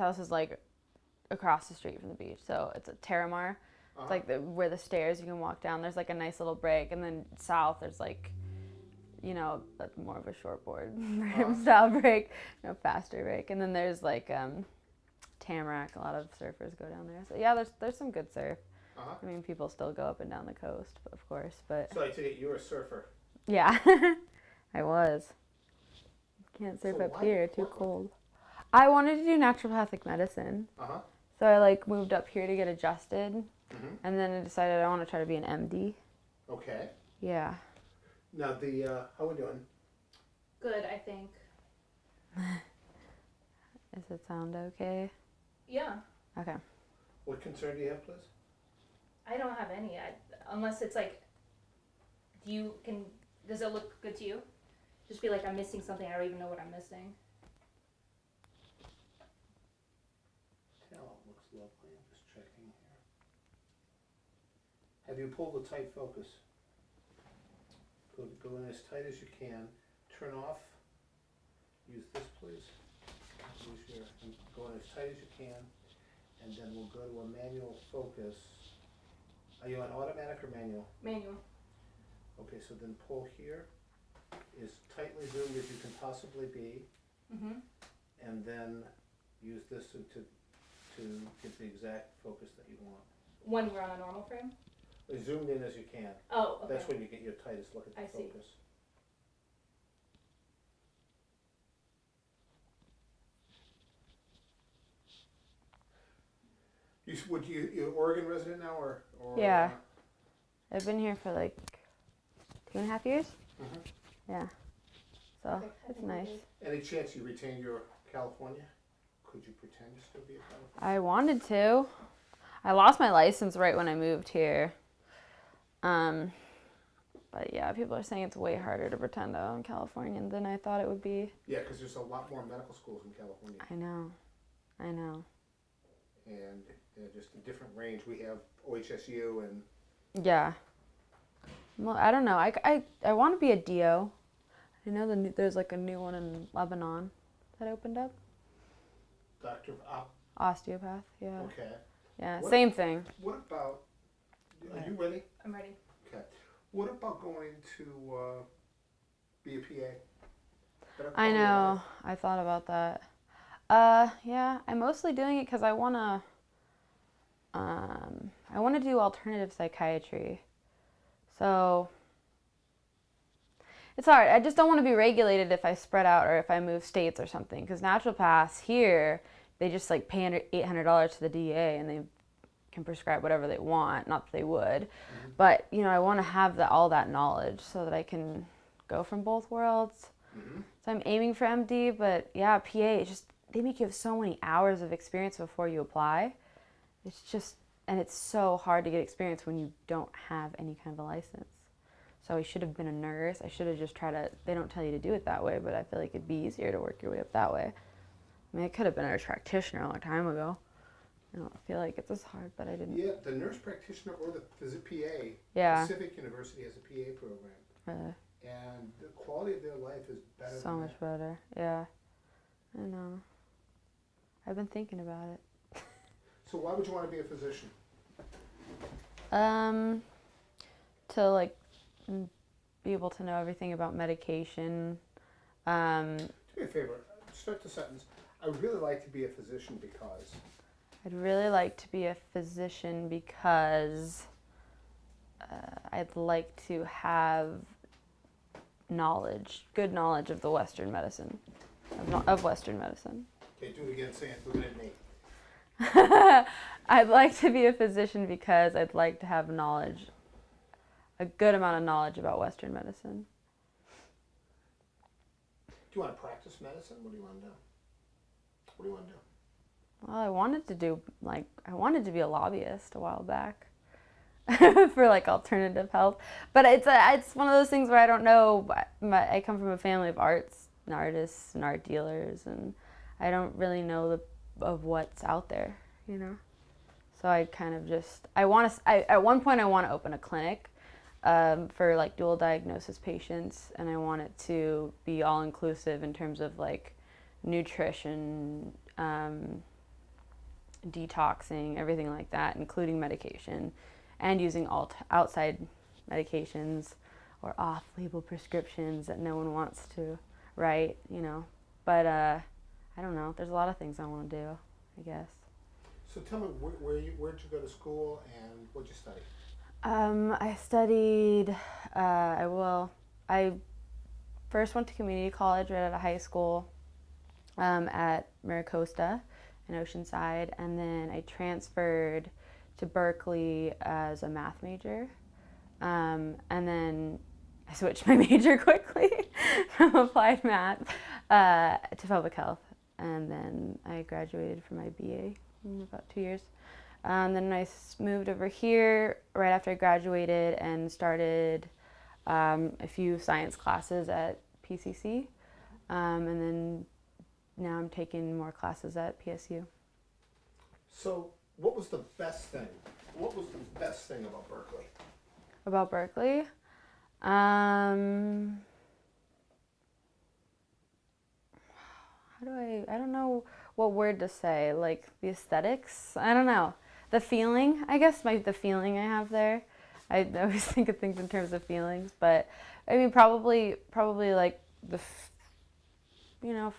house is like across the street from the beach, so it's a Terramar. It's like where the stairs you can walk down. There's like a nice little break, and then south there's like, that's more of a shortboard style break, faster break. And then there's like Tamarack. A lot of surfers go down there. So yeah, there's some good surf. I mean, people still go up and down the coast, of course, but. So I take it you're a surfer. Yeah, I was. Can't surf up here. Too cold. I wanted to do naturopathic medicine. So I like moved up here to get adjusted, and then I decided I want to try to be an MD. Okay. Yeah. Now how we doing? Good, I think. Does it sound okay? Yeah. Okay. What concern do you have, please? I don't have any, unless it's like, does it look good to you? Just feel like I'm missing something, I don't even know what I'm missing. Talent looks lovely, I'm just checking here. Have you pulled a tight focus? Go in as tight as you can. Turn off. Use this, please. Go in as tight as you can, and then we'll go to a manual focus. Are you on automatic or manual? Manual. Okay, so then pull here, as tightly zoomed as you can possibly be, and then use this to get the exact focus that you want. When we're on a normal frame? As zoomed in as you can. Oh, okay. That's when you get your tightest look at the focus. You're an Oregon resident now, or yeah, I've been here for like 2.5 years. Yeah, so it's nice. Any chance you retain your California? Could you pretend to still be a California? I wanted to. I lost my license right when I moved here. But yeah, people are saying it's way harder to pretend that I'm Californian than I thought it would be. Yeah, because there's a lot more medical schools in California. I know. And just a different range. We have OHSU and. Yeah. Well, I don't know. I want to be a DO. I know there's like a new one in Lebanon that opened up. Doctor Osteopath. Yeah. Okay. Yeah. Same thing. What about? Are you ready? I'm ready. Okay. What about going to be a PA? I know. I thought about that. Yeah, I'm mostly doing it because I wanna do alternative psychiatry. So it's hard. I just don't want to be regulated if I spread out or if I move states or something. Because naturopaths here, they just like pay $800 to the DEA and they can prescribe whatever they want. Not that they would, but I want to have all that knowledge so that I can go from both worlds. So I'm aiming for MD, but yeah, PA. It's just they make you have so many hours of experience before you apply. And it's so hard to get experience when you don't have any kind of a license. So I should have been a nurse. I should have just they don't tell you to do it that way, but I feel like it'd be easier to work your way up that way. I mean, I could have been a nurse practitioner a long time ago. I don't feel like it's as hard, but I didn't. Yeah, the nurse practitioner or the PA. Yeah. Pacific University has a PA program. And the quality of their life is better. So much better. Yeah. I know. I've been thinking about it. So why would you want to be a physician? To like be able to know everything about medication. Do me a favor. Start the sentence. I would really like to be a physician because. I'd really like to be a physician because I'd like to have good knowledge of the Western medicine, of Western medicine. Okay, do it again. Say it. Look at me. I'd like to be a physician because I'd like to have knowledge, a good amount of knowledge about Western medicine. Do you want to practice medicine? What do you want to do? What do you want to do? Well, I wanted to be a lobbyist a while back for like alternative health, but it's one of those things where I don't know. I come from a family of artists and art dealers, and I don't really know of what's out there, So I kind of at one point I want to open a clinic for like dual diagnosis patients, and I want it to be all inclusive in terms of like nutrition, detoxing, everything like that, including medication, and using outside medications or off-label prescriptions that no one wants to write, you know. But I don't know. There's a lot of things I want to do, I guess. So tell me, where'd you go to school and what'd you study? I studied, I first went to community college right out of high school at Maricosta in Oceanside, and then I transferred to Berkeley as a math major. And then I switched my major quickly from applied math to public health. And then I graduated from my BA in about 2 years. Then I moved over here right after I graduated and started a few science classes at PCC. And then now I'm taking more classes at PSU. So what was the best thing? What was the best thing about Berkeley? About Berkeley? I don't know what word to say. Like the aesthetics? I don't know. The feeling, I guess, the feeling I have there. I always think of things in terms of feelings, but I mean, probably like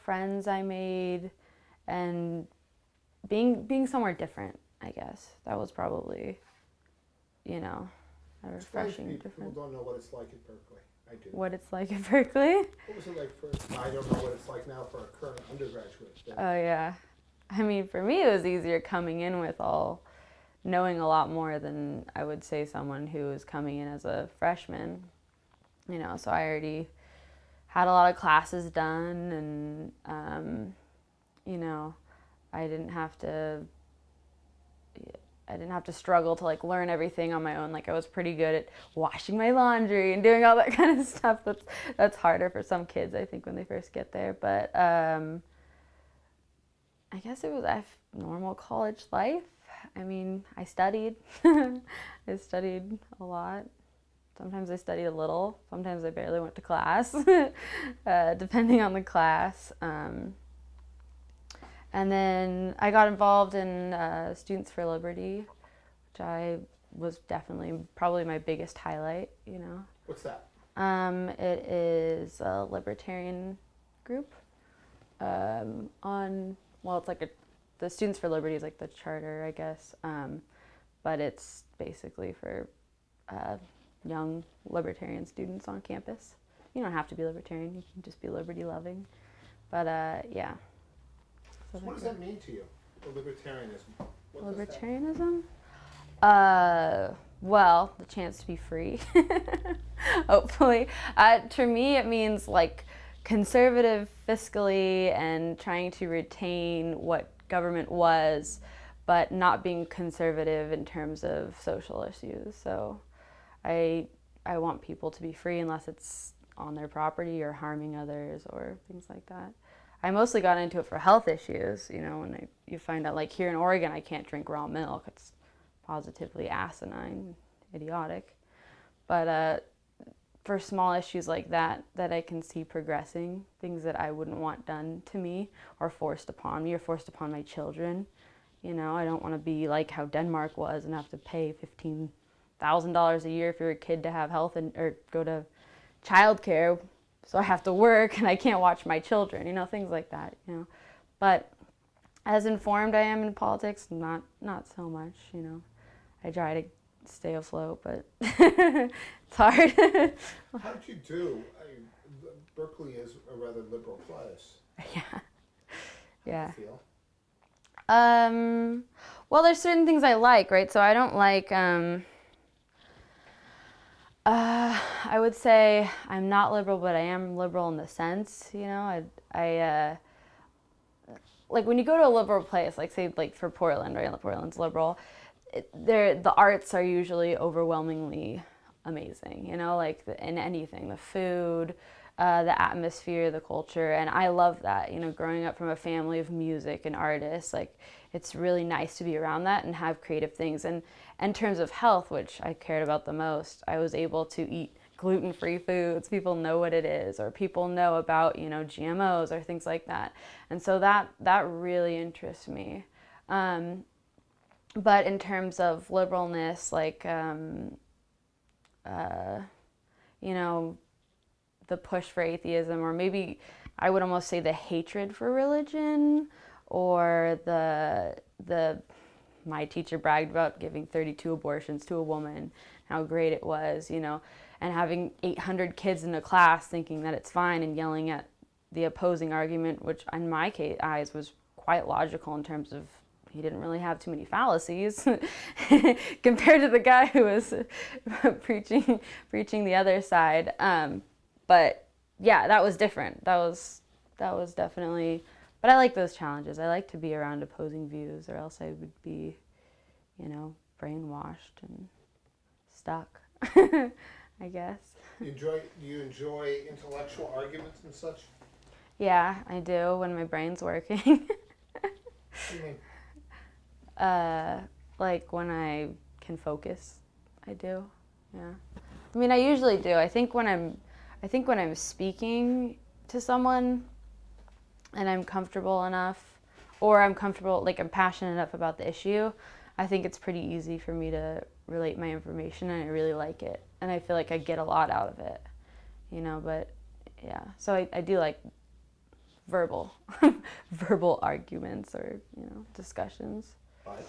friends I made and being somewhere different, I guess. That was probably, a refreshing different. People don't know what it's like at Berkeley. I do. What it's like at Berkeley? What was it like I don't know what it's like now for a current undergraduate. Oh yeah. I mean, for me it was easier coming in with knowing a lot more than I would say someone who was coming in as a freshman. So I already had a lot of classes done, and I didn't have to struggle to like learn everything on my own. Like I was pretty good at washing my laundry and doing all that kind of stuff. That's harder for some kids, I think, when they first get there. But I guess it was normal college life. I mean, I studied. I studied a lot. Sometimes I studied a little. Sometimes I barely went to class, depending on the class. And then I got involved in Students for Liberty, which I was probably my biggest highlight, What's that? It is a libertarian group it's like the Students for Liberty is like the charter, I guess, but it's basically for young libertarian students on campus. You don't have to be libertarian, you can just be liberty loving, but yeah. So what does that mean to you, libertarianism? Libertarianism? Well, the chance to be free, hopefully. To me, it means like conservative fiscally and trying to retain what government was, but not being conservative in terms of social issues. So I want people to be free unless it's on their property or harming others or things like that. I mostly got into it for health issues, when you find out, like here in Oregon, I can't drink raw milk. It's positively asinine, idiotic. But for small issues like that I can see progressing, things that I wouldn't want done to me or forced upon me or forced upon my children. I don't want to be like how Denmark was and have to pay $15,000 a year for your kid to have health or go to childcare. So I have to work and I can't watch my children, things like that, But as informed I am in politics, not so much, I try to stay afloat, but it's hard. How did you do? Berkeley is a rather liberal place. Yeah. Yeah. How do you feel? Well, there's certain things I like, right? So I don't like, I would say I'm not liberal, but I am liberal in the sense, I like when you go to a liberal place, like say like for Portland, right? Portland's liberal. The arts are usually overwhelmingly amazing, like in anything, the food, the atmosphere, the culture, and I love that. Growing up from a family of music and artists, like it's really nice to be around that and have creative things. And in terms of health, which I cared about the most, I was able to eat gluten-free foods. People know what it is, or people know about GMOs or things like that, and so that really interests me. But in terms of liberalness, like, you know, the push for atheism, or maybe I would almost say the hatred for religion, or my teacher bragged about giving 32 abortions to a woman, how great it was, you know, and having 800 kids in a class thinking that it's fine and yelling at the opposing argument, which in my eyes was quite logical in terms of he didn't really have too many fallacies compared to the guy who was preaching the other side. But yeah, that was different. That was definitely. But I like those challenges. I like to be around opposing views, or else I would be, you know, brainwashed and stuck. I guess. Do you enjoy intellectual arguments and such? Yeah, I do when my brain's working. What do you mean? Like when I can focus, I do. Yeah. I mean, I usually do. I think when I'm speaking to someone and I'm comfortable enough, or I'm comfortable, like I'm passionate enough about the issue, I think it's pretty easy for me to relate my information, and I really like it. And I feel like I get a lot out of it, you know, but yeah. So I do like verbal arguments, or, you know, discussions. But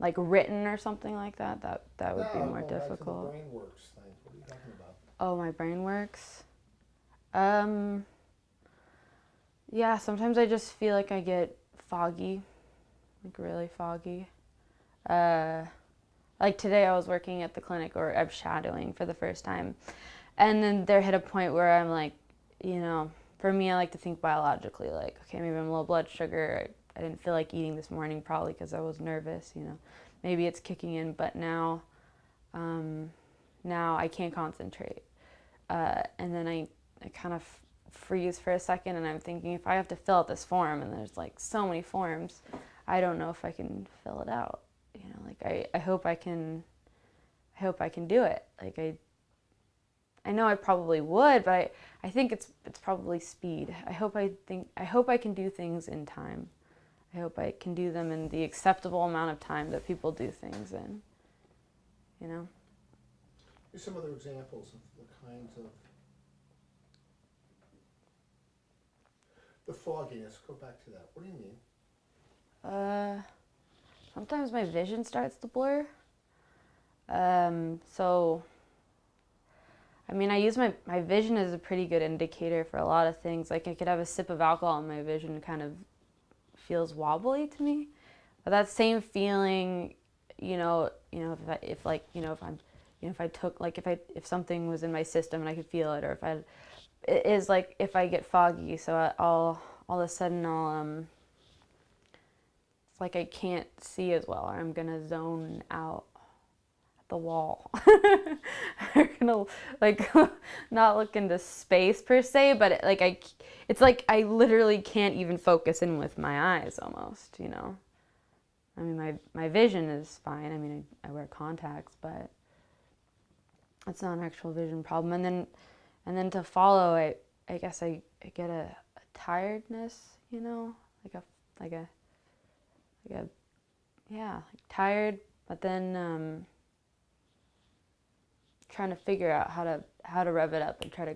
Like written or something like that would be no, more going back to the difficult. brain works thing. What are you talking about? Oh, my brain works. Yeah, sometimes I just feel like I get foggy, like really foggy. Like today I was working at the clinic, or I'm shadowing for the first time. And then there hit a point where I'm like, you know, for me, I like to think biologically, like, okay, maybe I'm low blood sugar. I didn't feel like eating this morning, probably because I was nervous, you know. Maybe it's kicking in, but now I can't concentrate. And then I kind of freeze for a second, and I'm thinking, if I have to fill out this form, and there's like so many forms, I don't know if I can fill it out. You know, like I hope I can do it. Like I know I probably would, but I think it's probably speed. I hope I can do things in time. I hope I can do them in the acceptable amount of time that people do things in. You know? Here's some other examples of the kinds of the fogginess. Go back to that. What do you mean? Sometimes my vision starts to blur. So I mean, I use my vision as a pretty good indicator for a lot of things. Like I could have a sip of alcohol and my vision kind of feels wobbly to me. But that same feeling, if something was in my system and I could feel it, or it is like if I get foggy, so all of a sudden it's like I can't see as well, or I'm gonna zone out the wall. I'm gonna like not look into space per se, but it's like I literally can't even focus in with my eyes almost, you know. I mean, my vision is fine. I mean, I wear contacts, but it's not an actual vision problem. And then to follow, I guess I get a tiredness, you know, like tired, but then trying to figure out how to rev it up and try to